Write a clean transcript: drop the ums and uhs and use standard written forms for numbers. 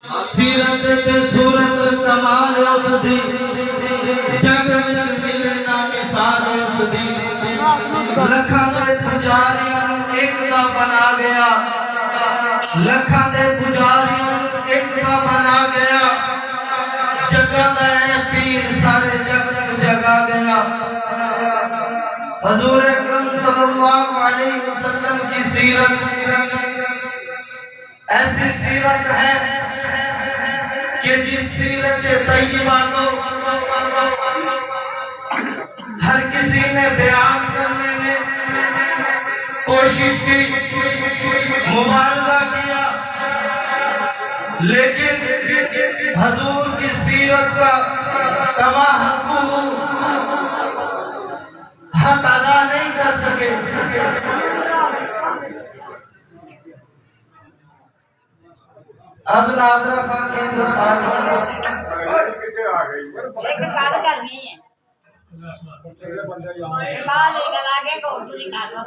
سیرت تے صورت کمال اس دی جگ وچ ملے نا مثال اس دی لکھاں دے پجاریاں نوں ایک دا بنا گیا لکھاں دے پجاریاں نوں ایک دا بنا گیا جگہ دا اے پیر سارے جگ نوں جگا گیا حضور اکرم صلی اللہ علیہ وسلم کی سیرت ایسی سیرت ہے کہ جس سیرت طیبہ کو ہر کسی نے بیان کرنے میں کوشش کی مبالغہ کیا لیکن حضور کی سیرت کا کما حق ادا نہیں کر سکے اب ناظرہ خان کے ہندوستان ایک گل کرنی ہے بعد ایک گل آگے کو تسی کر دو